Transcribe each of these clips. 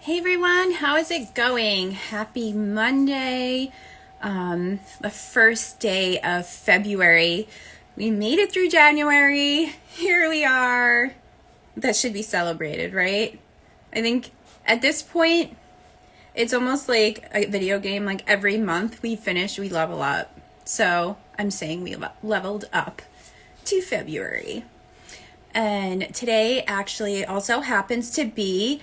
Hey everyone, how is it going? Happy Monday, the first day of February. We made it through January. Here we are. That should be celebrated, right? I think at this point, it's almost like a video game. Like every month we finish, we level up. So I'm saying we leveled up to February. And today actually also happens to be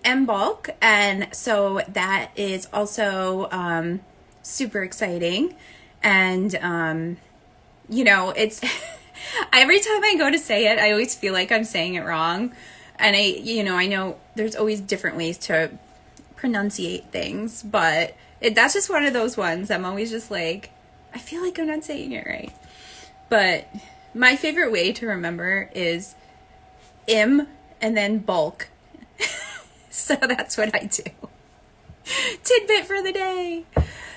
Imbolc, and so that is also super exciting. And it's every time I go to say it, I always feel like I'm saying it wrong. And I know there's always different ways to pronunciate things, but that's just one of those ones. I'm always just like, I feel like I'm not saying it right. But my favorite way to remember is im and then bulk. So that's what I do. Tidbit for the day.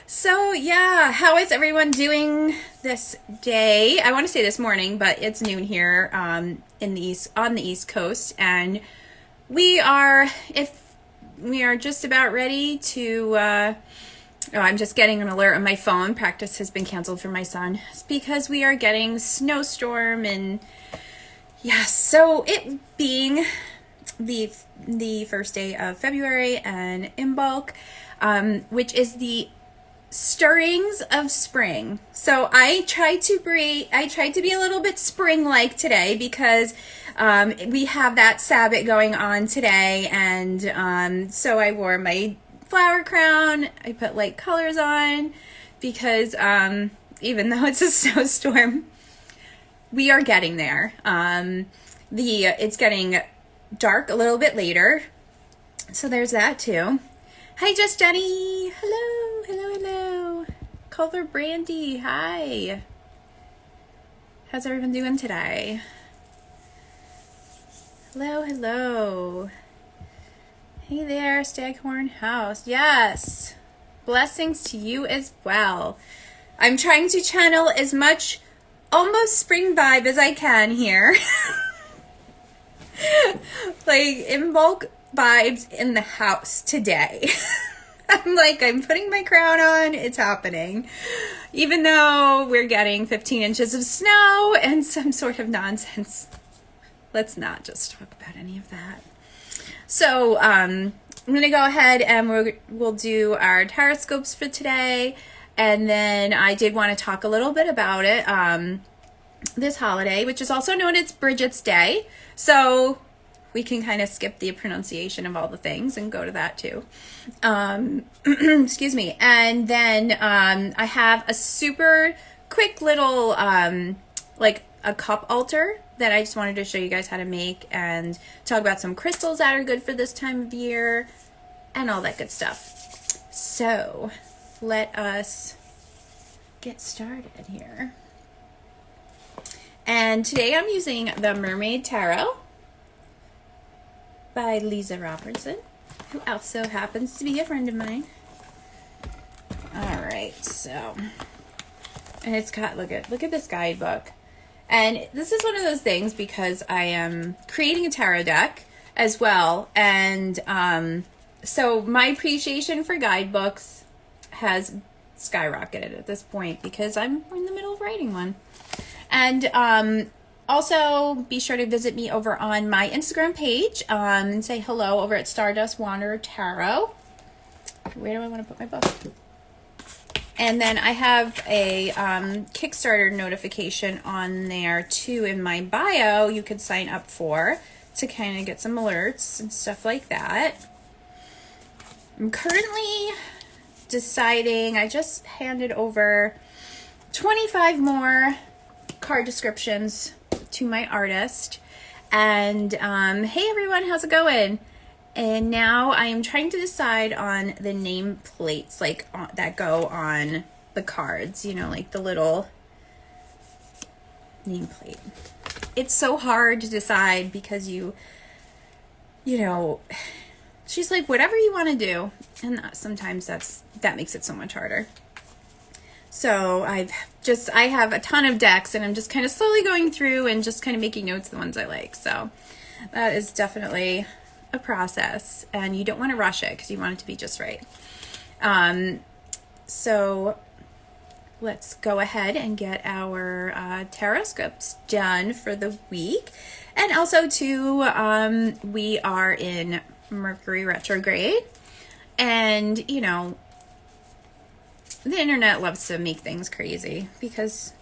So yeah, how is everyone doing this day? I want to say this morning, but it's noon here on the East Coast, and we are just about ready to. I'm just getting an alert on my phone. Practice has been canceled for my son. It's because we are getting snowstorm, and yes, so it being the first day of February and Imbolc, which is the stirrings of spring. So I tried to be a little bit spring-like today because we have that Sabbath going on today, and so I wore my flower crown. I put light colors on because even though it's a snowstorm, we are getting there. It's getting dark a little bit later, so there's that too. Hi, Just Jenny. Hello. Culver Brandy. Hi. How's everyone doing today? Hello. Hey there, Staghorn House. Yes. Blessings to you as well. I'm trying to channel as much almost spring vibe as I can here. Like Imbolc vibes in the house today. I'm putting my crown on. It's happening. Even though we're getting 15 inches of snow and some sort of nonsense. Let's not just talk about any of that. So I'm going to go ahead and we'll do our Tarotscopes for today. And then I did want to talk a little bit about it. This holiday, which is also known as Bridget's Day. So we can kind of skip the pronunciation of all the things and go to that too. Excuse me. And then I have a super quick little like a cup altar that I just wanted to show you guys how to make and talk about some crystals that are good for this time of year and all that good stuff. So let us get started here. And today I'm using the Mermaid Tarot by Lisa Robertson, who also happens to be a friend of mine. All right, so, and it's got, look at this guidebook. And this is one of those things because I am creating a tarot deck as well. And so my appreciation for guidebooks has skyrocketed at this point because I'm in the middle of writing one. And also be sure to visit me over on my Instagram page and say hello over at Stardust Wanderer Tarot. Where do I want to put my book? And then I have a Kickstarter notification on there too in my bio you could sign up for to kind of get some alerts and stuff like that. I'm currently deciding, I just handed over 25 more card descriptions to my artist, and hey everyone, how's it going? And now I am trying to decide on the name plates like that go on the cards, like the little nameplate. It's so hard to decide because she's like, whatever you want to do, and sometimes that makes it so much harder. So I have a ton of decks, and I'm just kind of slowly going through and just kind of making notes of the ones I like. So that is definitely a process, and you don't want to rush it because you want it to be just right. So let's go ahead and get our Tarotscopes done for the week. And also, too, we are in Mercury retrograde. And, you know, the internet loves to make things crazy because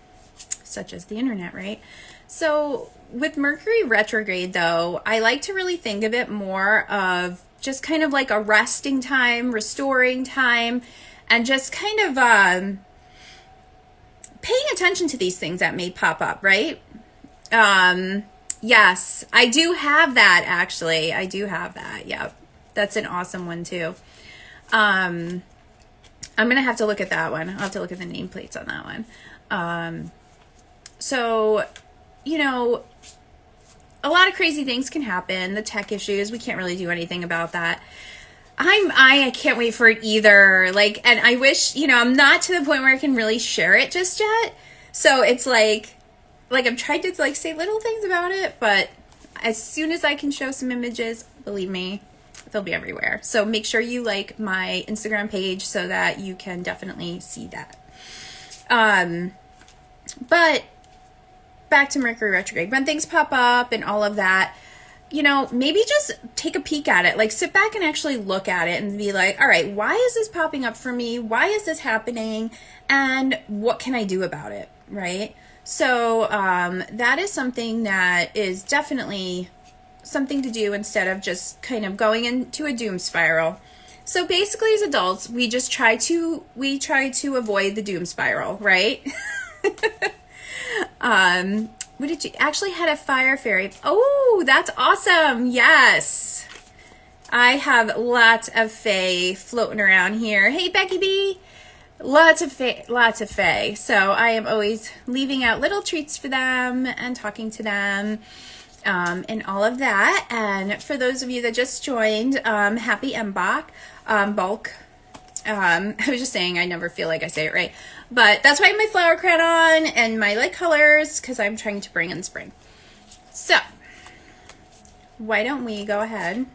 such is the internet, right? So with Mercury retrograde, though, I like to really think of it more of just kind of like a resting time, restoring time, and just kind of paying attention to these things that may pop up, right? Yes, I do have that, actually. I do have that. Yep. That's an awesome one, too. I'm going to have to look at that one. I'll have to look at the nameplates on that one. So, you know, a lot of crazy things can happen. The tech issues, we can't really do anything about that. I can't wait for it either. Like, and I wish, you know, I'm not to the point where I can really share it just yet. So it's like I'm trying to like say little things about it, but as soon as I can show some images, believe me, they'll be everywhere. So make sure you like my Instagram page so that you can definitely see that. But back to Mercury retrograde, when things pop up and all of that, you know, maybe just take a peek at it. Like, sit back and actually look at it and be like, all right, why is this popping up for me? Why is this happening? And what can I do about it, right? So that is something that is definitely something to do instead of just kind of going into a doom spiral. So basically, as adults, we try to avoid the doom spiral, right? What did you actually had a fire fairy? Oh, that's awesome. Yes. I have lots of fae floating around here. Hey, Becky B. Lots of fae. So I am always leaving out little treats for them and talking to them, and all of that. And for those of you that just joined, happy Imbolc. I was just saying, I never feel like I say it right, but that's why I have my flower crown on and my light colors, because I'm trying to bring in spring. So why don't we go ahead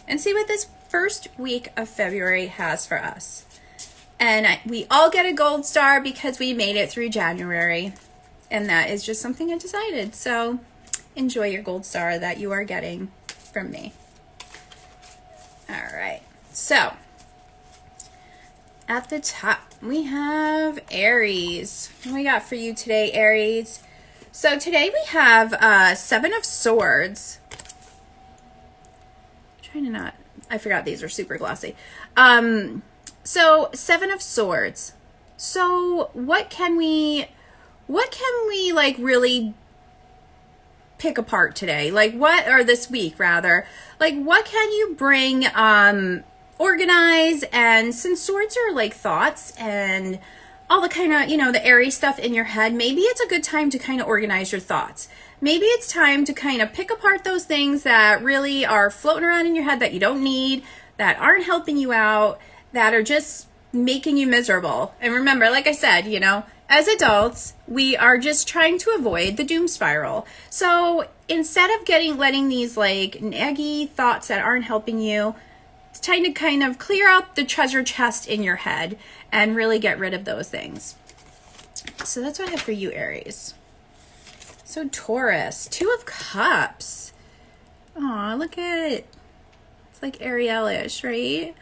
and see what this first week of February has for us. And we all get a gold star because we made it through January, and that is just something I decided. So enjoy your gold star that you are getting from me. All right, so at the top, we have Aries. What we got for you today, Aries? So today we have Seven of Swords. I forgot these are super glossy. So Seven of Swords. So what can we like really pick apart today? Like or this week rather? Like what can you bring, organize? And since swords are like thoughts and all the kind of, you know, the airy stuff in your head, maybe it's a good time to kind of organize your thoughts. Maybe it's time to kind of pick apart those things that really are floating around in your head that you don't need, that aren't helping you out, that are just making you miserable. And remember, like I said, you know, as adults, we are just trying to avoid the doom spiral. So instead of letting these like naggy thoughts that aren't helping you, it's time to kind of clear out the treasure chest in your head and really get rid of those things. So that's what I have for you, Aries. So Taurus, Two of Cups. Aw, look at it. It's like Ariel-ish, right?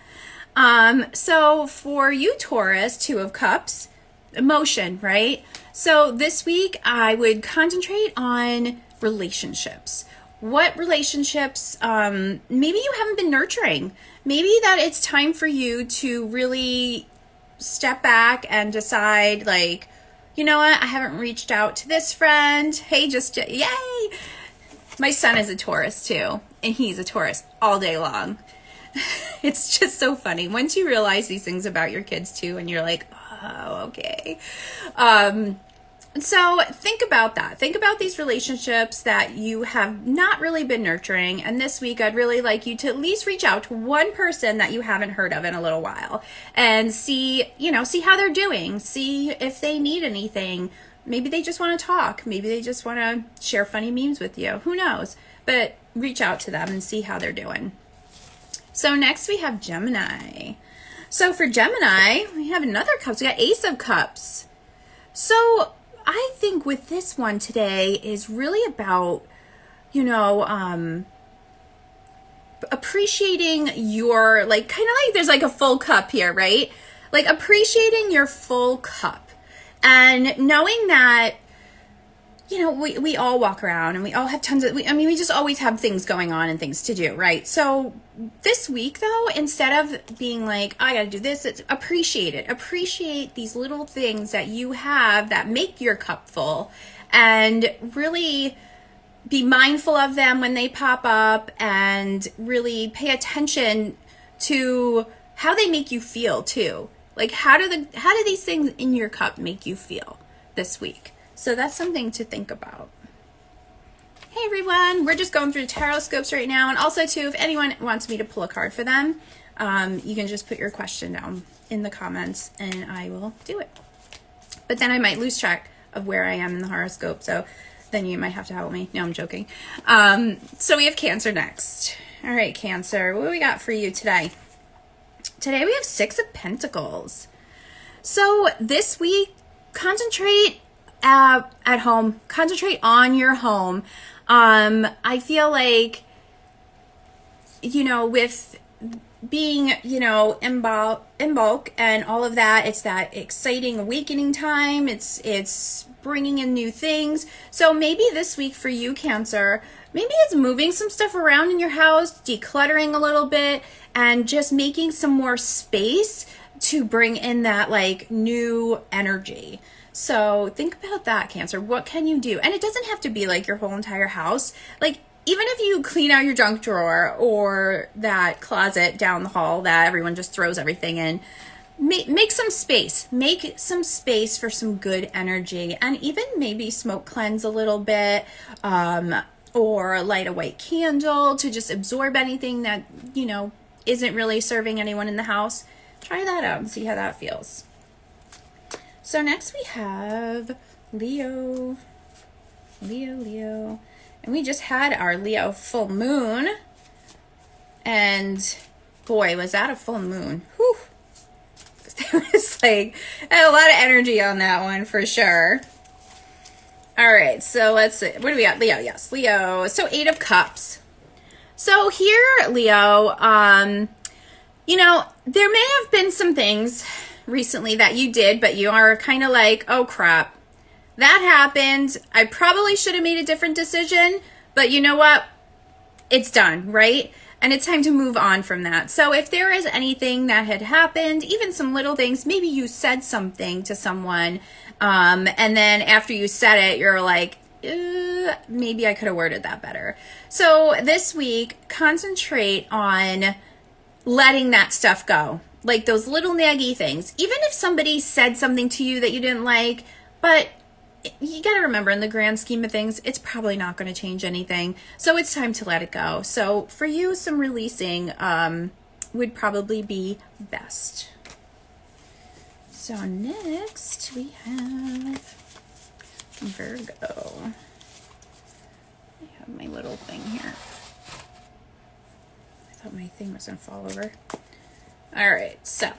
So for you, Taurus, Two of Cups, emotion, right? So this week I would concentrate on relationships. What relationships maybe you haven't been nurturing? Maybe that it's time for you to really step back and decide, like, you know what, I haven't reached out to this friend. Hey, yay! My son is a Taurus too, and he's a Taurus all day long. It's just so funny once you realize these things about your kids too, and you're like, oh, okay. So think about that. Think about these relationships that you have not really been nurturing. And this week, I'd really like you to at least reach out to one person that you haven't heard of in a little while and see how they're doing. See if they need anything. Maybe they just want to talk. Maybe they just want to share funny memes with you. Who knows? But reach out to them and see how they're doing. So next we have Gemini. So for Gemini, we have another cups. We got Ace of Cups. So I think with this one today is really about, you know, appreciating your, like, kind of like there's like a full cup here, right? Like appreciating your full cup and knowing that, you know, we all walk around and we all have tons of, we just always have things going on and things to do, right? So this week though, instead of being like, I gotta do this, it's appreciate it. Appreciate these little things that you have that make your cup full and really be mindful of them when they pop up and really pay attention to how they make you feel too. Like how do these things in your cup make you feel this week? So that's something to think about. Hey everyone, we're just going through Tarotscopes right now. And also too, if anyone wants me to pull a card for them, you can just put your question down in the comments and I will do it. But then I might lose track of where I am in the horoscope. So then you might have to help me. No, I'm joking. So we have Cancer next. All right, Cancer, what do we got for you today? Today we have Six of Pentacles. So this week, concentrate at home. Concentrate on your home. I feel like, you know, with being, you know, Imbolc and all of that, it's that exciting awakening time. It's bringing in new things. So maybe this week for you, Cancer, maybe it's moving some stuff around in your house, decluttering a little bit, and just making some more space to bring in that like new energy. So think about that, Cancer. What can you do? And it doesn't have to be like your whole entire house. Like even if you clean out your junk drawer or that closet down the hall that everyone just throws everything in, make some space. Make some space for some good energy, and even maybe smoke cleanse a little bit, or light a white candle to just absorb anything that, you know, isn't really serving anyone in the house. Try that out and see how that feels. So next we have Leo. And we just had our Leo full moon. And boy, was that a full moon. Whew. It was like, I had a lot of energy on that one for sure. All right, so let's see. What do we got? Leo, yes, Leo. So 8 of Cups. So here, Leo, you know, there may have been some things recently that you did, but you are kind of like, oh crap, that happened. I probably should have made a different decision, but you know what? It's done, right? And it's time to move on from that. So if there is anything that had happened, even some little things, maybe you said something to someone, and then after you said it, you're like, maybe I could have worded that better. So this week, concentrate on letting that stuff go. Like those little naggy things. Even if somebody said something to you that you didn't like, but you got to remember, in the grand scheme of things, it's probably not going to change anything. So it's time to let it go. So for you, some releasing would probably be best. So next we have Virgo. I have my little thing here. I thought my thing was going to fall over. All right, so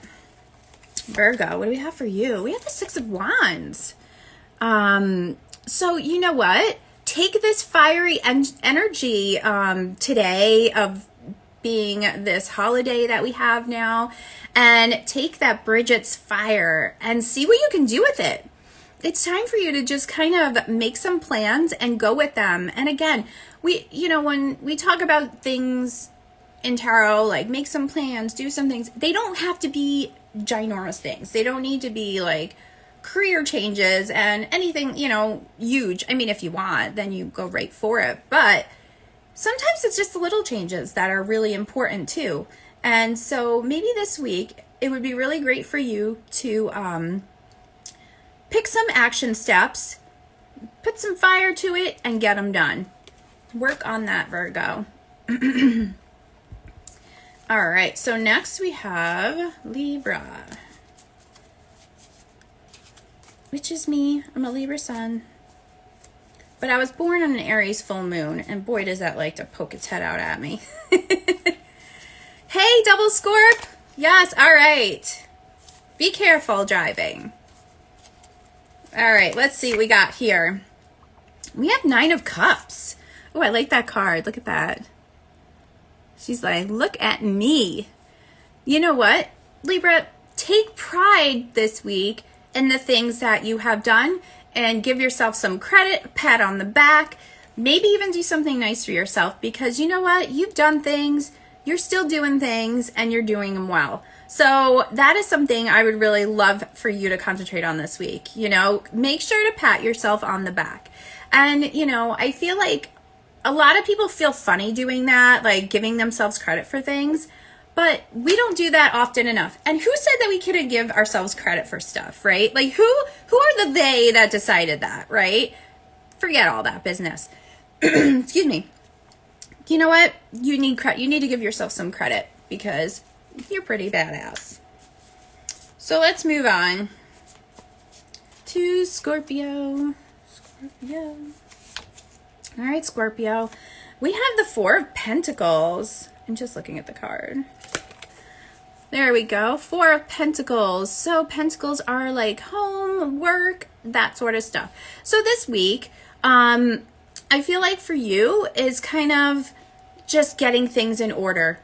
Virgo, what do we have for you? We have the Six of Wands. So you know what? Take this fiery energy today of being this holiday that we have now, and take that Bridget's fire and see what you can do with it. It's time for you to just kind of make some plans and go with them. And again, you know, when we talk about things in tarot, like make some plans, do some things, they don't have to be ginormous things. They don't need to be like career changes and anything, you know, huge. I mean, if you want, then you go right for it. But sometimes it's just the little changes that are really important too. And so maybe this week, it would be really great for you to pick some action steps, put some fire to it, and get them done. Work on that, Virgo. All right, so next we have Libra, which is me. I'm a Libra sun, but I was born on an Aries full moon, and boy, does that like to poke its head out at me. Hey, double Scorp. Yes, all right. Be careful driving. All right, let's see what we got here. We have 9 of Cups. Oh, I like that card. Look at that. She's like, look at me. You know what, Libra? Take pride this week in the things that you have done and give yourself some credit, pat on the back, maybe even do something nice for yourself, because you know what? You've done things, you're still doing things, and you're doing them well. So that is something I would really love for you to concentrate on this week. You know, make sure to pat yourself on the back. And, you know, I feel like a lot of people feel funny doing that, like giving themselves credit for things. But we don't do that often enough. And who said that we couldn't give ourselves credit for stuff, right? Like who are the they that decided that, right? Forget all that business. Excuse me. You know what? You need to give yourself some credit because you're pretty badass. So let's move on to Scorpio. Scorpio. All right, Scorpio. We have the 4 of Pentacles. I'm just looking at the card. There we go. 4 of Pentacles. So Pentacles are like home, work, that sort of stuff. So this week, I feel like for you is kind of just getting things in order.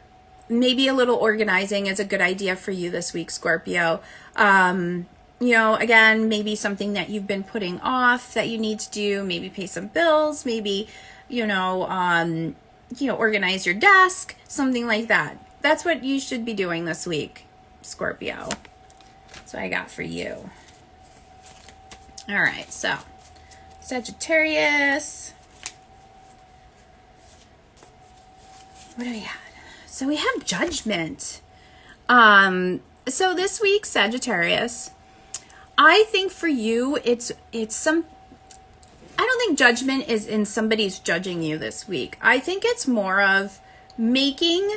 Maybe a little organizing is a good idea for you this week, Scorpio. You know, again, maybe something that you've been putting off that you need to do, maybe pay some bills, maybe, organize your desk, something like that. That's what you should be doing this week, Scorpio. That's what I got for you. All right, so Sagittarius. What do we have? So we have Judgment. So this week, Sagittarius, I think for you, it's some, I don't think judgment is in somebody's judging you this week. I think it's more of making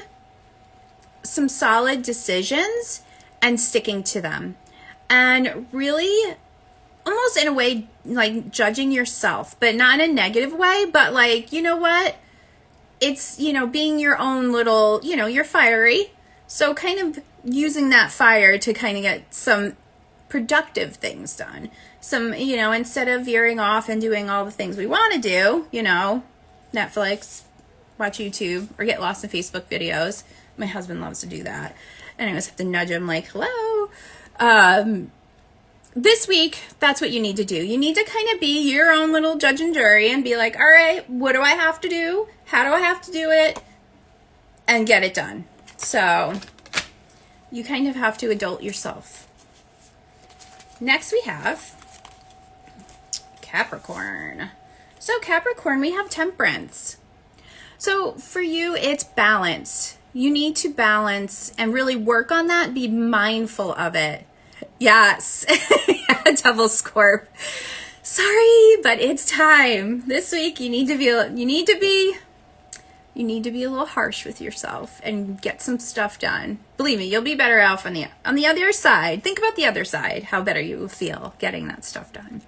some solid decisions and sticking to them. And really, almost in a way, like judging yourself, but not in a negative way, but like, you know what? It's, being your own little, you're fiery. So kind of using that fire to kind of get some productive things done. Some, instead of veering off and doing all the things we want to do, Netflix, watch YouTube, or get lost in Facebook videos. My husband loves to do that. And I always have to nudge him like, hello. This week, that's what you need to do. You need to kind of be your own little judge and jury and be like, all right, what do I have to do? How do I have to do it? And get it done. So you kind of have to adult yourself. Next we have Capricorn. So Capricorn, we have Temperance. So for you, it's balance. You need to balance and really work on that. Be mindful of it. Yes. Double Scorp. Sorry, but it's time. This week you need to be a little harsh with yourself and get some stuff done. Believe me, you'll be better off on the other side. Think about the other side, how better you will feel getting that stuff done.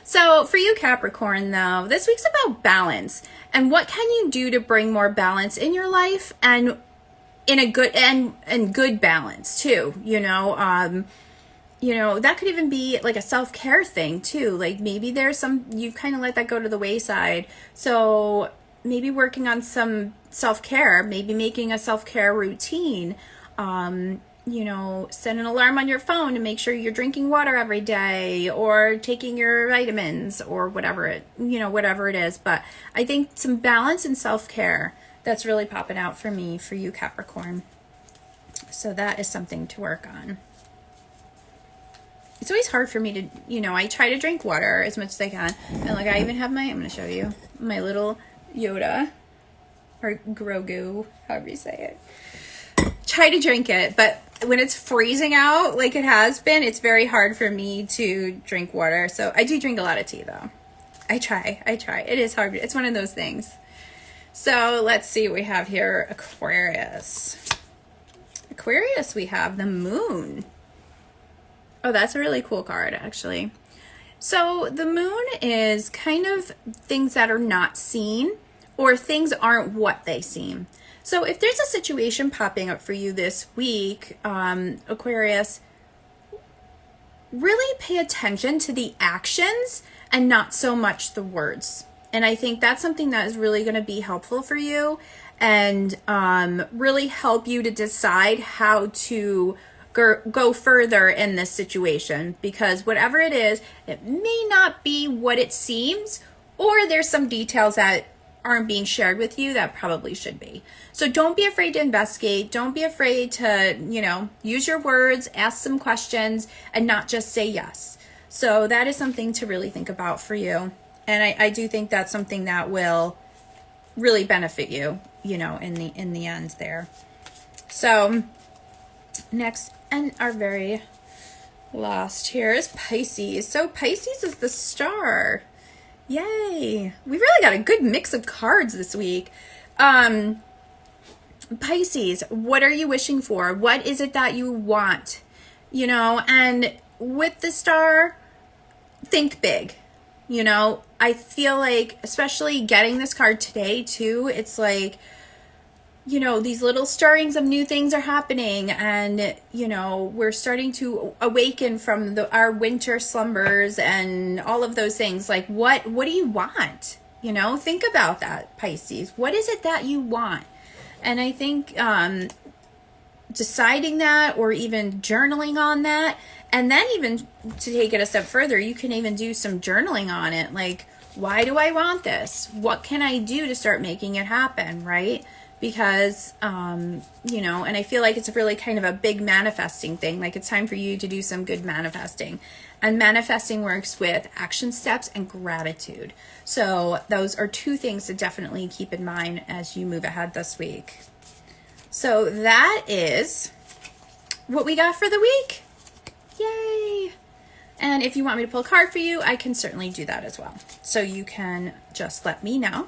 So for you, Capricorn, though, this week's about balance. And what can you do to bring more balance in your life and in a good and good balance too, that could even be like a self-care thing too. Like maybe there's you've kind of let that go to the wayside. So maybe working on some self-care, maybe making a self-care routine, set an alarm on your phone to make sure you're drinking water every day or taking your vitamins or whatever it is. But I think some balance and self-care, that's really popping out for me, for you, Capricorn. So that is something to work on. It's always hard for me to, I try to drink water as much as I can. And like I even have I'm going to show you, my little Yoda or Grogu, however you say it. Try to drink it, but when it's freezing out like it has been, it's very hard for me to drink water. So I do drink a lot of tea though. I try. It is hard. It's one of those things. So let's see what we have here. Aquarius. Aquarius, we have the Moon. Oh, that's a really cool card, actually. So the Moon is kind of things that are not seen or things aren't what they seem. So if there's a situation popping up for you this week, Aquarius, really pay attention to the actions and not so much the words. And I think that's something that is really going to be helpful for you and really help you to decide how to go further in this situation, because whatever it is, it may not be what it seems, or there's some details that aren't being shared with you that probably should be. So don't be afraid to investigate. Don't be afraid to, use your words, ask some questions, and not just say yes. So that is something to really think about for you. And I do think that's something that will really benefit you, in the end there. So next, and our very last here is Pisces. So Pisces is the star. Yay. We really got a good mix of cards this week. Pisces, what are you wishing for? What is it that you want? And with the star, think big. I feel like, especially getting this card today too, it's like, these little stirrings of new things are happening, and, we're starting to awaken from our winter slumbers and all of those things. Like, what do you want? Think about that, Pisces. What is it that you want? And I think deciding that, or even journaling on that, and then even to take it a step further, you can even do some journaling on it. Like, why do I want this? What can I do to start making it happen, right? Because, and I feel like it's really kind of a big manifesting thing. Like, it's time for you to do some good manifesting. And manifesting works with action steps and gratitude. So those are two things to definitely keep in mind as you move ahead this week. So that is what we got for the week. Yay! And if you want me to pull a card for you, I can certainly do that as well. So you can just let me know.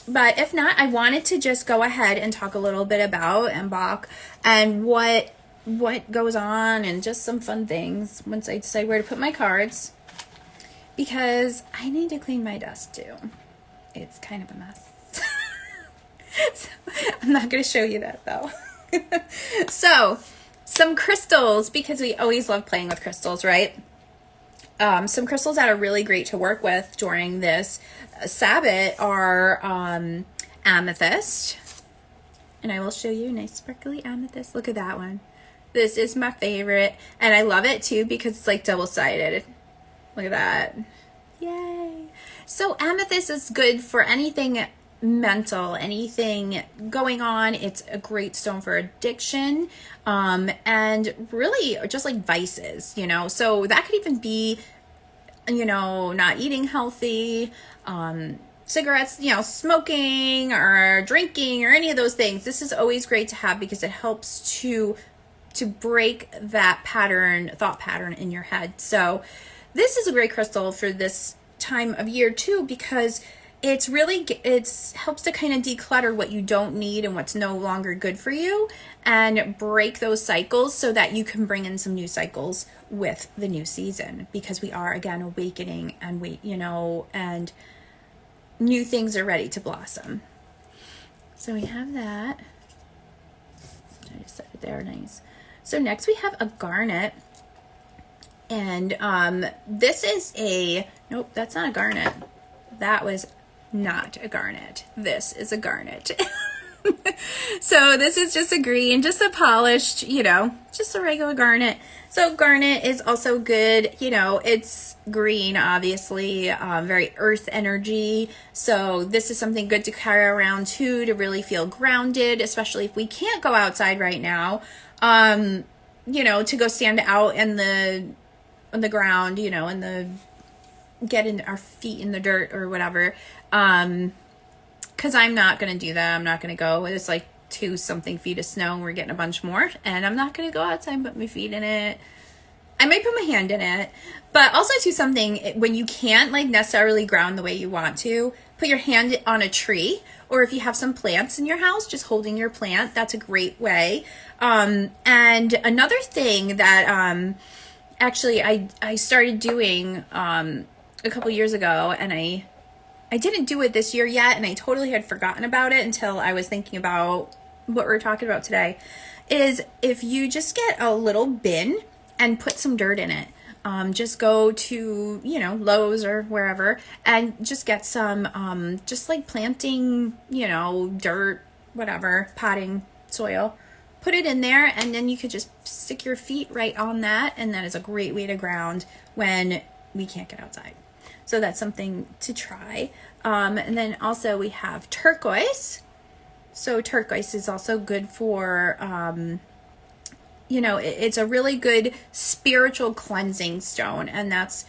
But if not, I wanted to just go ahead and talk a little bit about Imbolc and what goes on, and just some fun things once I decide where to put my cards, because I need to clean my desk too. It's kind of a mess. So, I'm not going to show you that though. So, some crystals, because we always love playing with crystals, right? Some crystals that are really great to work with during this Sabbath are amethyst. And I will show you a nice sparkly amethyst. Look at that one. This is my favorite. And I love it too because it's like double-sided. Look at that. Yay. So amethyst is good for anything mental, anything going on. It's a great stone for addiction, and really just like vices, so that could even be, not eating healthy, cigarettes, smoking or drinking or any of those things. This is always great to have because it helps to break that thought pattern in your head. So this is a great crystal for this time of year too, because it's helps to kind of declutter what you don't need and what's no longer good for you, and break those cycles so that you can bring in some new cycles with the new season, because we are again awakening and and new things are ready to blossom. So we have that. I just set it there, nice. So next we have a garnet, and this is nope, that's not a garnet. That was not a garnet. This is a garnet. So this is just a green, just a polished, just a regular garnet. So garnet is also good, it's green, obviously, very earth energy. So this is something good to carry around too, to really feel grounded, especially if we can't go outside right now, to go stand out on the ground, get in our feet in the dirt or whatever. Because I'm not going to do that. I'm not going to go. It's like 2-something feet of snow and we're getting a bunch more. And I'm not going to go outside and put my feet in it. I might put my hand in it. But also do something when you can't necessarily ground the way you want to. Put your hand on a tree. Or if you have some plants in your house, just holding your plant. That's a great way. And another thing that actually I started doing a couple years ago, and I I didn't do it this year yet, and I totally had forgotten about it until I was thinking about what we're talking about today, is if you just get a little bin and put some dirt in it. Just go to, you know, Lowe's or wherever and just get some, just like planting, you know, dirt, whatever, potting soil. Put it in there, and then you could just stick your feet right on that, and that is a great way to ground when we can't get outside. So that's something to try. And then also we have turquoise. So turquoise is also good for, you know, it's a really good spiritual cleansing stone, and that's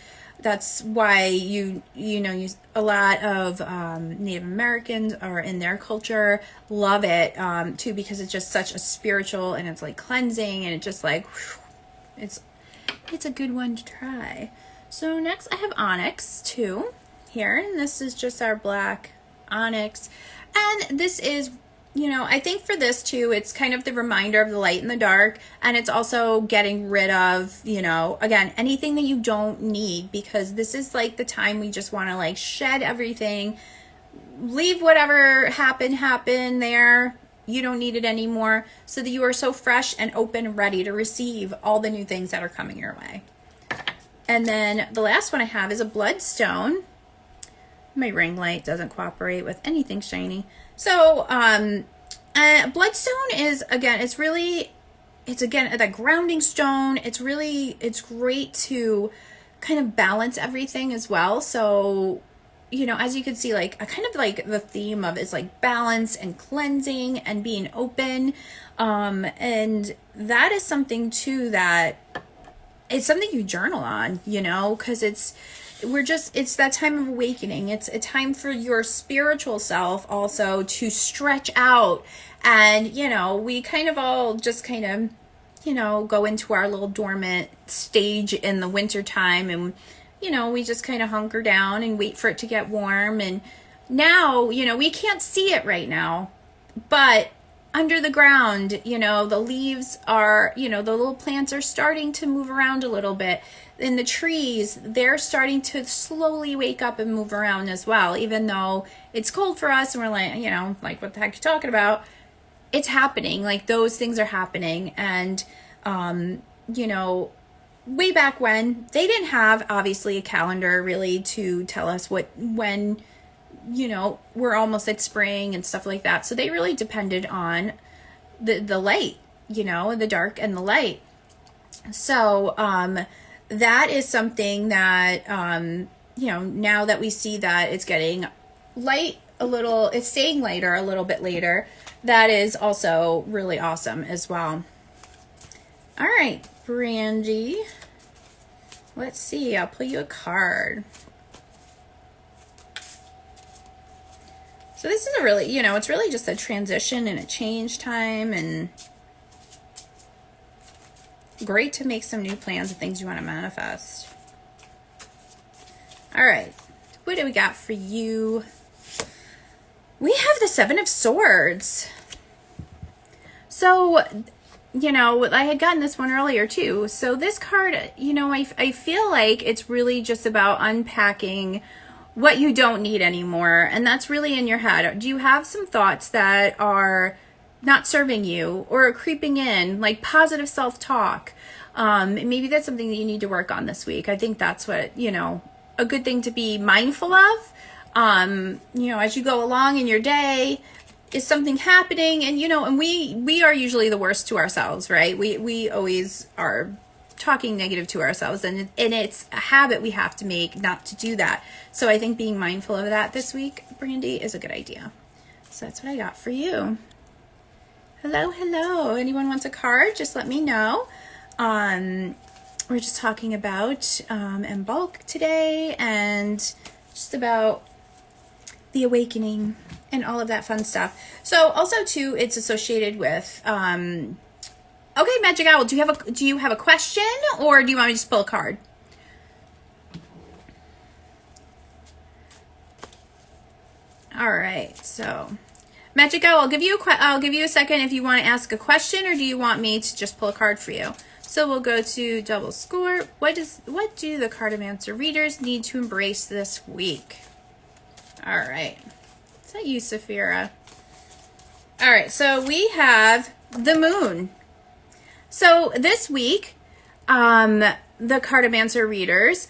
why you know a lot of Native Americans are in their culture love it too, because it's just such a spiritual, and it's like cleansing, and it just like whew, it's a good one to try. So next I have onyx too here, and this is just our black onyx, and this is, you know, I think for this too, it's kind of the reminder of the light and the dark, and it's also getting rid of, you know, again, anything that you don't need, because this is like the time we just want to like shed everything, leave whatever happened there. You don't need it anymore, so that you are so fresh and open, ready to receive all the new things that are coming your way. And then the last one I have is a bloodstone. My ring light doesn't cooperate with anything shiny. So, bloodstone is, again, it's again, that grounding stone. It's great to kind of balance everything as well. So, you know, as you can see, like, I kind of like the theme of is like balance and cleansing and being open. And that is something too that it's something you journal on, you know, because it's that time of awakening. It's a time for your spiritual self also to stretch out. And, you know, we kind of all just kind of, you know, go into our little dormant stage in the winter time, and, you know, we just kind of hunker down and wait for it to get warm. And now, you know, we can't see it right now, but under the ground, you know, the leaves are, you know, the little plants are starting to move around a little bit. In the trees, they're starting to slowly wake up and move around as well, even though it's cold for us and we're like, you know, like, what the heck are you talking about? It's happening. Like, those things are happening. And, you know, way back when, they didn't have, obviously, a calendar really to tell us when, you know, we're almost at spring and stuff like that. So they really depended on the light, you know, the dark and the light. So, that is something that, you know, now that we see that it's getting light a little, it's staying lighter a little bit later, that is also really awesome as well. All right, Brandy, let's see, I'll pull you a card. So this is a really, you know, it's really just a transition and a change time, and great to make some new plans and things you want to manifest. All right, what do we got for you? We have the Seven of Swords. So, you know, I had gotten this one earlier too. So this card, you know, I feel like it's really just about unpacking what you don't need anymore. And that's really in your head. Do you have some thoughts that are not serving you or are creeping in, like positive self-talk? Maybe that's something that you need to work on this week. I think that's what, you know, a good thing to be mindful of. You know, as you go along in your day, is something happening? And, you know, and we are usually the worst to ourselves, right? We always are talking negative to ourselves, and it's a habit we have to make not to do that. So I think being mindful of that this week, Brandy, is a good idea. So that's what I got for you. Hello, hello. Anyone wants a card? Just let me know. We're just talking about Imbolc today, and just about the awakening and all of that fun stuff. So also too, it's associated with okay, Magikal, do you have a question, or do you want me to just pull a card? All right, so Magikal, I'll give you a second if you want to ask a question, or do you want me to just pull a card for you? So we'll go to double score. What do the Cartomancer readers need to embrace this week? All right. Is that you, Saphira? All right, so we have the moon. So this week, the Cartomancer readers,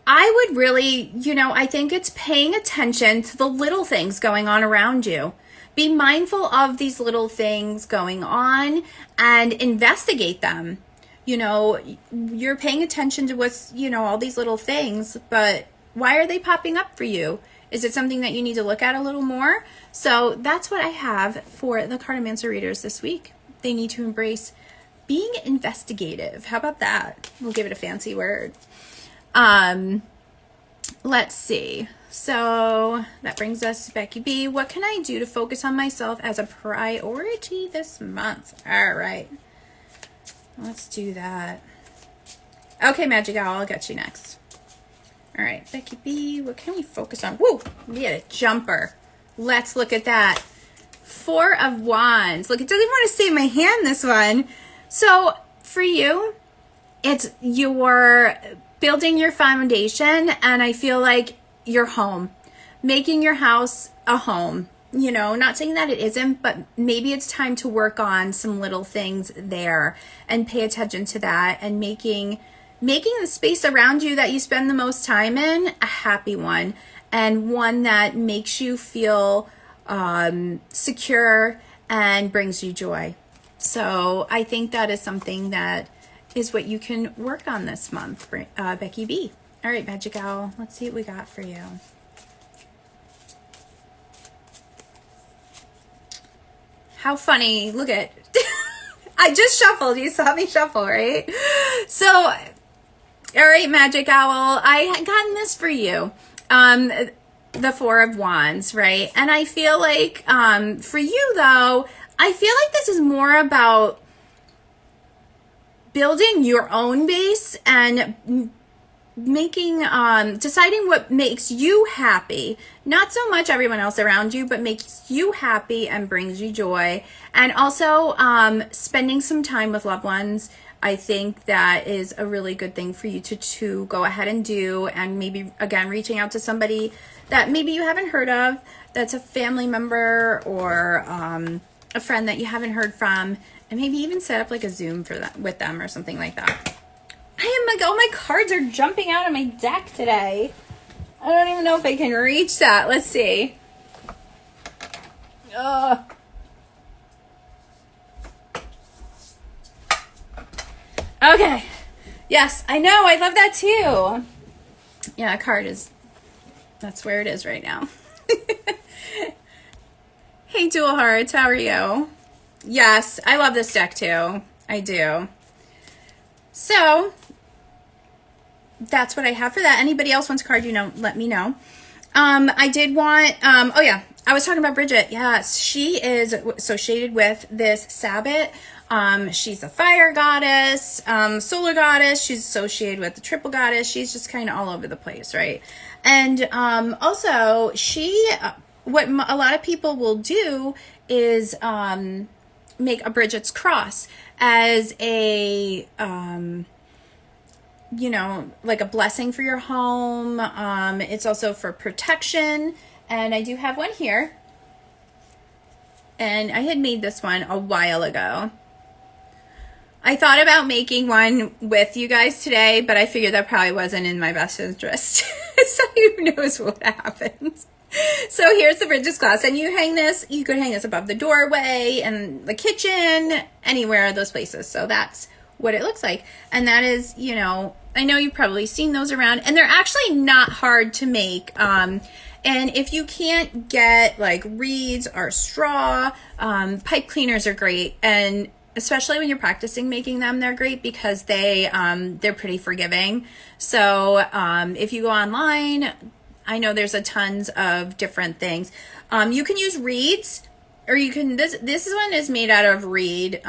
I would really, I think it's paying attention to the little things going on around you. Be mindful of these little things going on and investigate them. You're paying attention to what's, all these little things, but why are they popping up for you? Is it something that you need to look at a little more? So that's what I have for the Cartomancer readers this week. They need to embrace being investigative. How about that? We'll give it a fancy word. Let's see. So that brings us to Becky B. What can I do to focus on myself as a priority this month? All right. Let's do that. Okay, Magikal, I'll get you next. All right, Becky B, what can we focus on? Woo, we had a jumper. Let's look at that. 4 of Wands. Look, it doesn't even want to stay in my hand, this one. So for you, it's you're building your foundation, and I feel like your home, making your house a home. Not saying that it isn't, but maybe it's time to work on some little things there and pay attention to that, and making the space around you that you spend the most time in a happy one, and one that makes you feel secure and brings you joy. So I think that is something that is what you can work on this month, Becky B. All right, Magikal, let's see what we got for you. How funny. Look at I just shuffled. You saw me shuffle, right? So, all right, Magic Owl, I had gotten this for you. The 4 of Wands, right? And I feel like for you, though, I feel like this is more about building your own base and making deciding what makes you happy, not so much everyone else around you, but makes you happy and brings you joy. And also spending some time with loved ones. I think that is a really good thing for you to go ahead and do, and maybe again reaching out to somebody that maybe you haven't heard of, that's a family member or a friend that you haven't heard from, and maybe even set up like a Zoom for that with them or something like that. All my cards are jumping out of my deck today. I don't even know if I can reach that. Let's see. Okay. Yes, I know. I love that too. Yeah, a card that's where it is right now. Hey, Dual Hearts. How are you? Yes, I love this deck too. I do. So that's what I have for that. Anybody else wants a card, let me know. I did want, oh yeah, I was talking about Bridget. Yes, she is associated with this Sabbath. She's a fire goddess, solar goddess. She's associated with the triple goddess. She's just kind of all over the place, right? And also, what a lot of people will do is make a Bridget's cross as a like a blessing for your home. It's also for protection, and I do have one here, and I had made this one a while ago. I thought about making one with you guys today, but I figured that probably wasn't in my best interest. So who knows what happens. So here's the Bridget's cross, and you could hang this above the doorway and the kitchen, anywhere those places. So that's what it looks like. And that is, I know you've probably seen those around, and they're actually not hard to make. And if you can't get like reeds or straw, pipe cleaners are great. And especially when you're practicing making them, they're great because they're pretty forgiving. So if you go online, I know there's a tons of different things. You can use reeds, or you can, this one is made out of reed.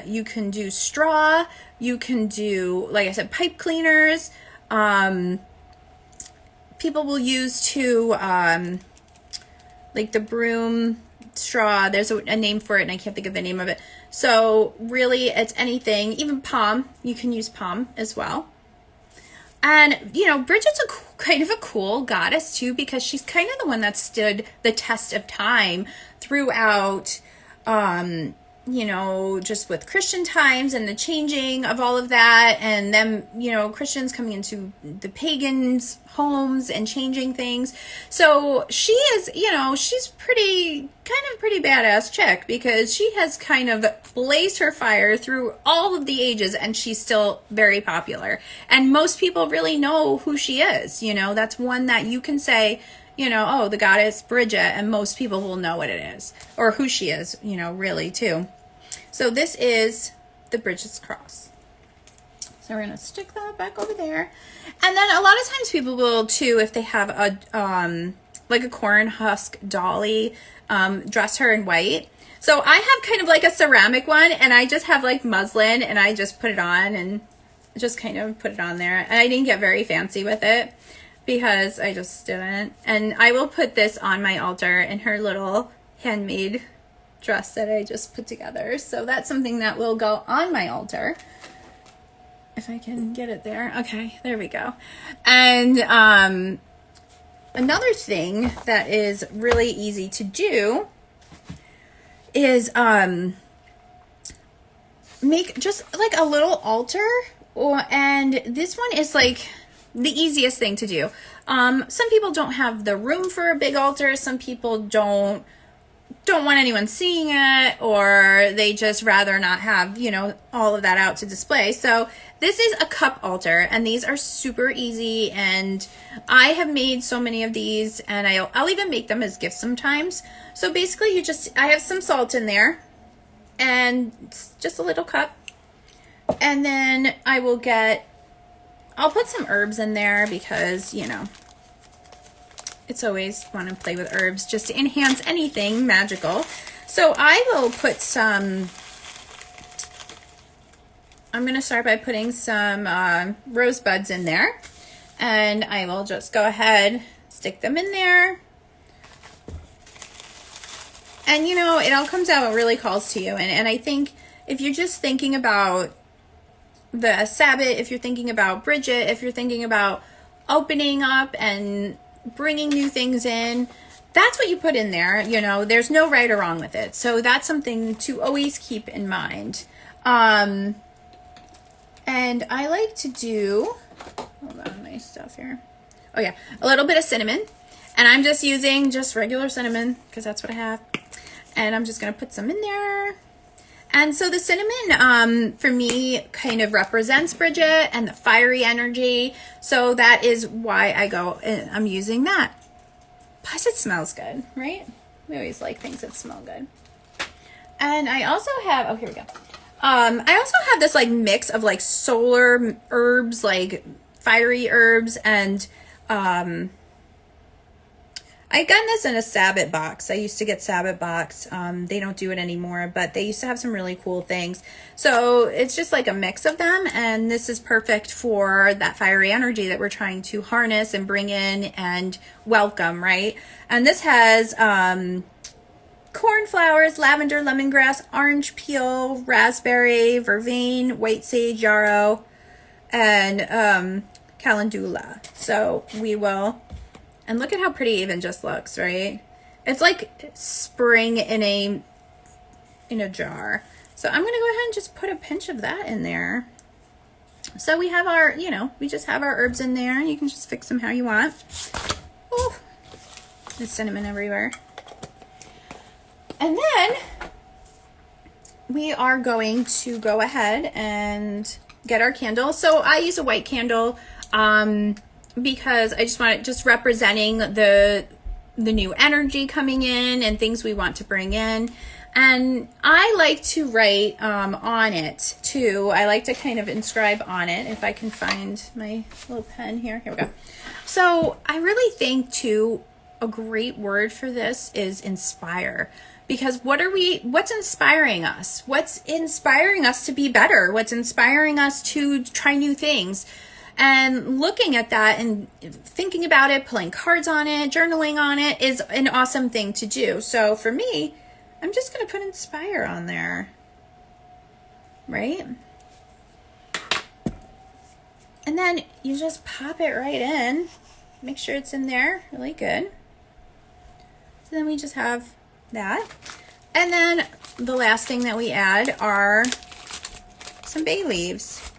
You can do straw, you can do, like I said, pipe cleaners. People will use like the broom straw. There's a name for it, and I can't think of the name of it. So really, it's anything, even palm. You can use palm as well. And, Bridget's a kind of a cool goddess too, because she's kind of the one that stood the test of time throughout, you know, just with Christian times and the changing of all of that, and them, you know, Christians coming into the pagans' homes and changing things. So she is, you know, she's pretty badass chick, because she has kind of blazed her fire through all of the ages, and she's still very popular. And most people really know who she is. You know, that's one that you can say, you know, oh, the goddess Bridget, and most people will know what it is, or who she is, you know, really too. So this is the Bridget's cross. So we're going to stick that back over there. And then a lot of times people will too, if they have a, like a corn husk dolly, dress her in white. So I have kind of like a ceramic one, and I just have like muslin, and I just put it on and just kind of put it on there. And I didn't get very fancy with it, because I just didn't. And I will put this on my altar in her little handmade dress that I just put together. So that's something that will go on my altar. If I can get it there. Okay, there we go. And another thing that is really easy to do is make just like a little altar. And this one is like the easiest thing to do. Some people don't have the room for a big altar. Some people don't want anyone seeing it, or they just rather not have, you know, all of that out to display. So this is a cup altar, and these are super easy, and I have made so many of these, and I'll even make them as gifts sometimes. So basically I have some salt in there, and it's just a little cup, and then I'll put some herbs in there, because, you know, it's always want to play with herbs just to enhance anything magical. So I will put some, I'm going to start by putting some rosebuds in there, and I will just go ahead, stick them in there. And, you know, it all comes out what really calls to you. And I think if you're just thinking about the Sabbath, if you're thinking about Bridget, if you're thinking about opening up and bringing new things in, that's what you put in there. You know, there's no right or wrong with it. So that's something to always keep in mind. And I like to do, hold on, my stuff here. Oh yeah, a little bit of cinnamon. And I'm just using just regular cinnamon, because that's what I have. And I'm just going to put some in there. And so the cinnamon, for me, kind of represents Bridget and the fiery energy. So that is why I'm using that. Plus it smells good, right? We always like things that smell good. And I also have, oh, here we go. I also have this like mix of like solar herbs, like fiery herbs, and I got this in a Sabbath box. I used to get Sabbath box. They don't do it anymore, but they used to have some really cool things. So it's just like a mix of them, and this is perfect for that fiery energy that we're trying to harness and bring in and welcome, right? And this has cornflowers, lavender, lemongrass, orange peel, raspberry, vervain, white sage, yarrow, and calendula. So we will... And look at how pretty it even just looks, right? It's like spring in a jar. So I'm going to go ahead and just put a pinch of that in there. So we have our, you know, we just have our herbs in there, and you can just fix them how you want. Oh, there's cinnamon everywhere. And then we are going to go ahead and get our candle. So I use a white candle, because I just want it just representing the new energy coming in and things we want to bring in. And I like to write on it too. I like to kind of inscribe on it. If I can find my little pen here. Here we go. So I really think too, a great word for this is inspire. Because what's inspiring us? What's inspiring us to be better? What's inspiring us to try new things? And looking at that and thinking about it, pulling cards on it, journaling on it is an awesome thing to do. So for me, I'm just going to put inspire on there, right? And then you just pop it right in. make sure it's in there really good. So then we just have that. And then the last thing that we add are some bay leaves.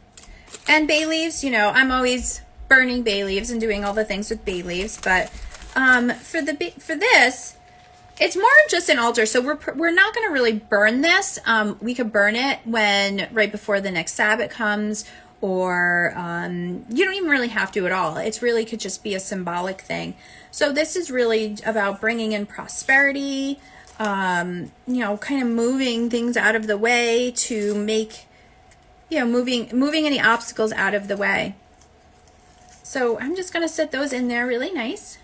And bay leaves, you know, I'm always burning bay leaves and doing all the things with bay leaves, but for this, it's more just an altar. So we're not going to really burn this. We could burn it right before the next Sabbath comes, or you don't even really have to at all. It's really could just be a symbolic thing. So this is really about bringing in prosperity, you know, kind of moving things out of the way to make, you know, moving any obstacles out of the way. So I'm just going to set those in there really nice.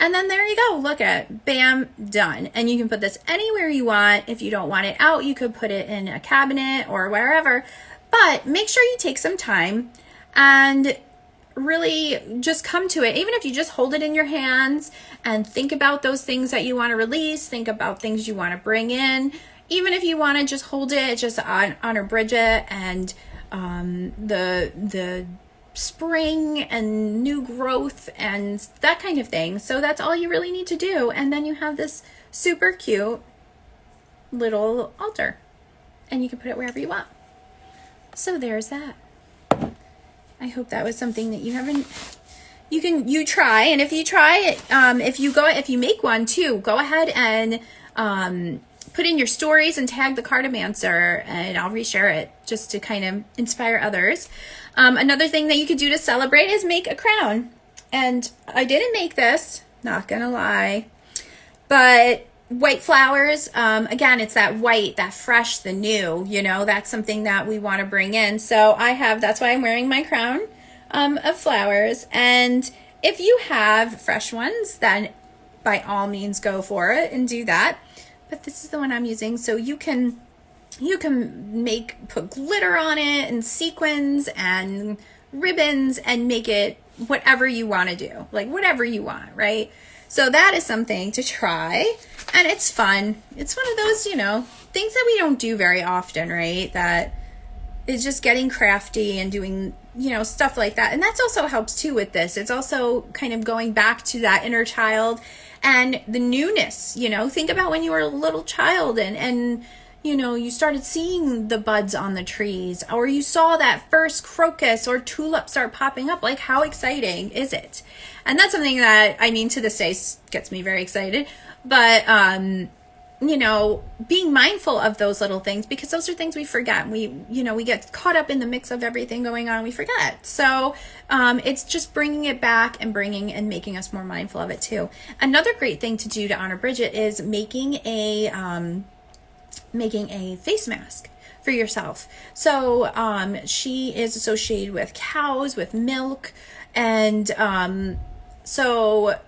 And then there you go. Look at, bam, done. And you can put this anywhere you want. If you don't want it out, you could put it in a cabinet or wherever. But make sure you take some time and really just come to it. Even if you just hold it in your hands and think about those things that you want to release, think about things you want to bring in. Even if you want to just hold it, just honor Bridget and the spring and new growth and that kind of thing. So that's all you really need to do. And then you have this super cute little altar. And you can put it wherever you want. So there's that. I hope that was something that you try. And if you try it, if you make one too, go ahead and put in your stories and tag the Cartomancer, and I'll reshare it just to kind of inspire others. Another thing that you could do to celebrate is make a crown. And I didn't make this, not gonna lie, but white flowers, again, it's that white, that fresh, the new, you know, that's something that we want to bring in. So that's why I'm wearing my crown of flowers. And if you have fresh ones, then by all means go for it and do that. But this is the one I'm using, so you can put glitter on it and sequins and ribbons and make it whatever you want to do, like whatever you want, right? So that is something to try, and it's fun. It's one of those, you know, things that we don't do very often, right? That is just getting crafty and doing, you know, stuff like that. And that's also helps too with this. It's also kind of going back to that inner child and the newness, you know. Think about when you were a little child and you know, you started seeing the buds on the trees, or you saw that first crocus or tulip start popping up. Like, how exciting is it? And that's something that, I mean, to this day gets me very excited. But, you know, being mindful of those little things, because those are things we forget. We get caught up in the mix of everything going on. We forget. So it's just bringing it back and making us more mindful of it too. Another great thing to do to honor Bridget is making a face mask for yourself. So she is associated with cows, with milk, and so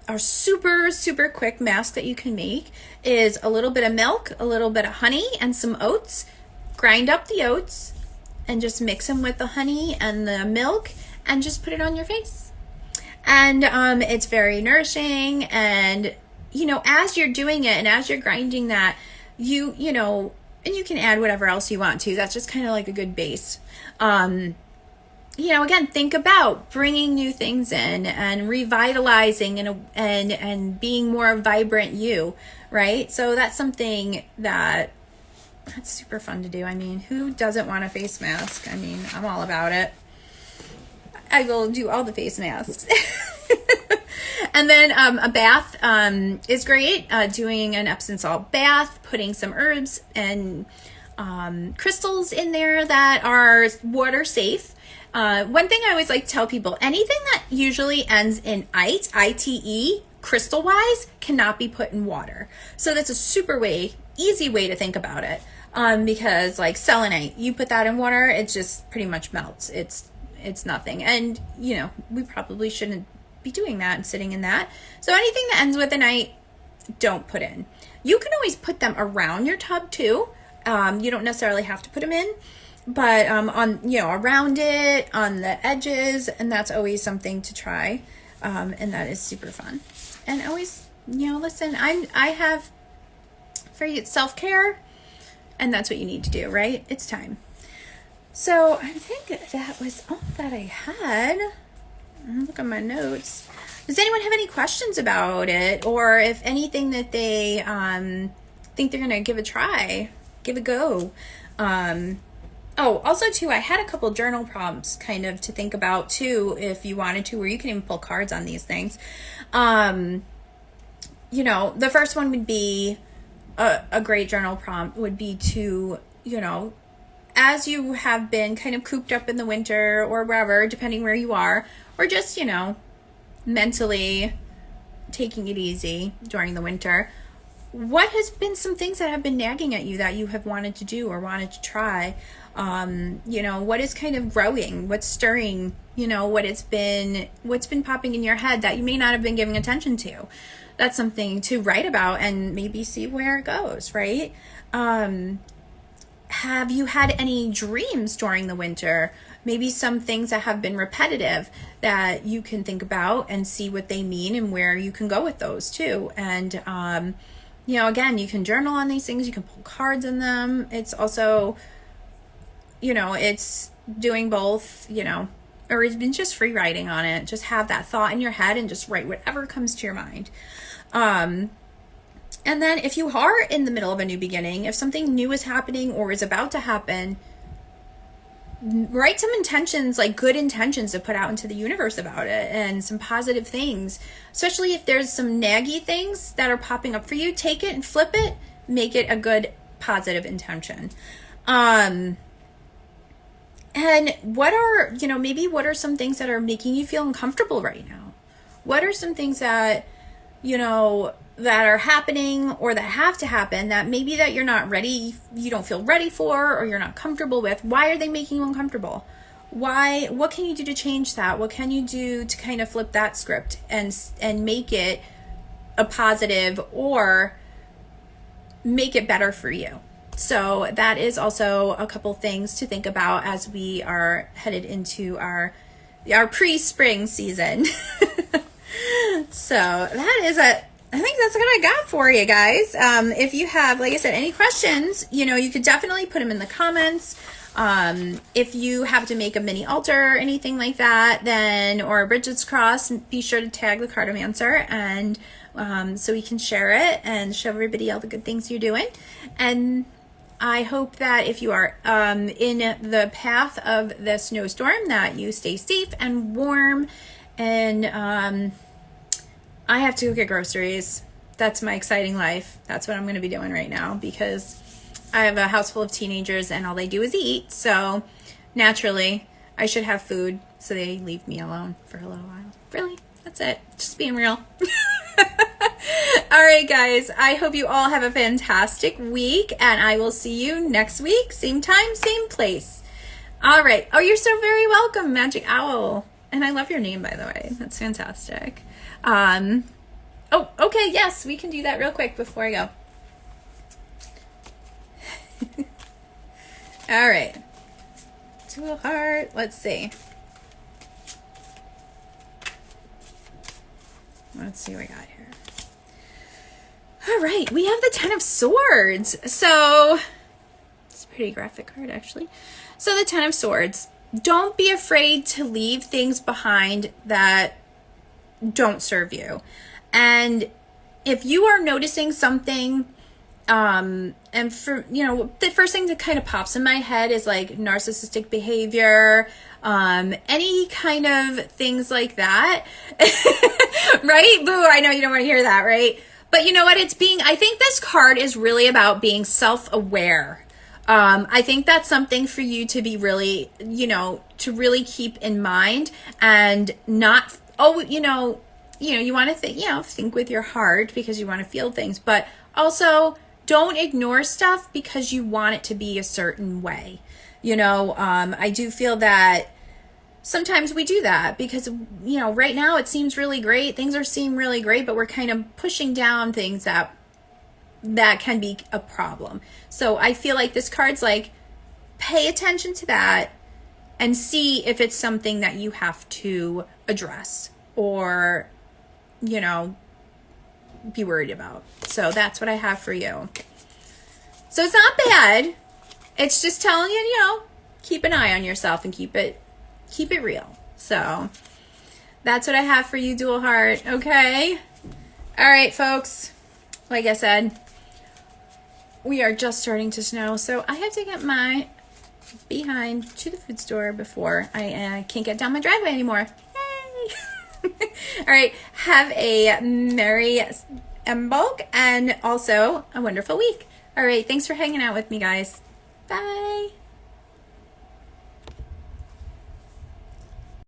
our super quick mask that you can make is a little bit of milk, a little bit of honey, and some oats. Grind up the oats and just mix them with the honey and the milk and just put it on your face. And it's very nourishing, and you know, as you're doing it and as you're grinding that, you know, and you can add whatever else you want to. That's just kind of like a good base. You know, again, think about bringing new things in and revitalizing and being more vibrant you, right? So that's something that's super fun to do. I mean, who doesn't want a face mask? I mean, I'm all about it. I will do all the face masks. And then a bath is great. Doing an Epsom salt bath, putting some herbs and crystals in there that are water safe. One thing I always like to tell people, anything that usually ends in ite, crystal wise, cannot be put in water. So that's a super easy way to think about it. Because like selenite, you put that in water, it just pretty much melts. It's nothing. And you know, we probably shouldn't be doing that and sitting in that. So anything that ends with an ite, don't put in. You can always put them around your tub too. You don't necessarily have to put them in, but on, you know, around it, on the edges, and that's always something to try. And that is super fun. And always, you know, listen, I have for you self-care, and that's what you need to do, right? It's time. So I think that was all that I had. Look at my notes. Does anyone have any questions about it, or if anything that they think they're gonna give a try, give a go? Oh, also too, I had a couple journal prompts kind of to think about too, if you wanted to, where you can even pull cards on these things. You know, the first one would be a great journal prompt would be to, you know, as you have been kind of cooped up in the winter or wherever, depending where you are, or just, you know, mentally taking it easy during the winter, what has been some things that have been nagging at you that you have wanted to do or wanted to try? You know, what is kind of growing, what's stirring, you know, what's been popping in your head that you may not have been giving attention to. That's something to write about and maybe see where it goes, right? Have you had any dreams during the winter? Maybe some things that have been repetitive that you can think about and see what they mean and where you can go with those too. And, you know, again, you can journal on these things. You can pull cards in them. It's also, you know, it's doing both, you know, or it's been just free writing on it. Just have that thought in your head and just write whatever comes to your mind. And then if you are in the middle of a new beginning, if something new is happening or is about to happen, write some intentions, like good intentions to put out into the universe about it, and some positive things. Especially if there's some naggy things that are popping up for you, take it and flip it, make it a good positive intention. And what are, you know, maybe what are some things that are making you feel uncomfortable right now? What are some things that, you know, that are happening or that have to happen that maybe that you're not ready, you don't feel ready for, or you're not comfortable with? Why are they making you uncomfortable? Why? What can you do to change that? What can you do to kind of flip that script and make it a positive or make it better for you? So that is also a couple things to think about as we are headed into our pre-spring season. So that is I think that's what I got for you guys. If you have, like I said, any questions, you know, you could definitely put them in the comments. If you have to make a mini altar or anything like that, then, or a Bridget's cross, be sure to tag the cartomancer, and so we can share it and show everybody all the good things you're doing. And I hope that if you are in the path of the snowstorm, that you stay safe and warm. And I have to go get groceries. That's my exciting life. That's what I'm going to be doing right now, because I have a house full of teenagers and all they do is eat. So naturally, I should have food, so they leave me alone for a little while. Really, that's it. Just being real. All right, guys. I hope you all have a fantastic week, and I will see you next week. Same time, same place. All right. Oh, you're so very welcome, Magic Owl. And I love your name, by the way. That's fantastic. Oh, okay. Yes, we can do that real quick before I go. All right. To a heart. Let's see. Let's see what we got here. All right. We have the Ten of Swords. So it's a pretty graphic card, actually. So the Ten of Swords. Don't be afraid to leave things behind that don't serve you. And if you are noticing something, and for, you know, the first thing that kind of pops in my head is like narcissistic behavior, any kind of things like that, right? Boo, I know you don't want to hear that, right? But you know what? I think this card is really about being self-aware. I think that's something for you to be really, you know, to really keep in mind, and not, you want to think with your heart because you want to feel things, but also don't ignore stuff because you want it to be a certain way. You know, I do feel that sometimes we do that because, you know, right now it seems really great. Things seem really great, but we're kind of pushing down things that can be a problem. So I feel like this card's like, pay attention to that and see if it's something that you have to address or, you know, be worried about. So that's what I have for you. So it's not bad. It's just telling you, you know, keep an eye on yourself and keep it real. So That's what I have for you, Dual Heart. Okay? All right, folks. Like I said, we are just starting to snow, so I have to get my behind to the food store before I can't get down my driveway anymore. Yay! All right. Have a merry Imbolc and also a wonderful week. All right. Thanks for hanging out with me, guys. Bye.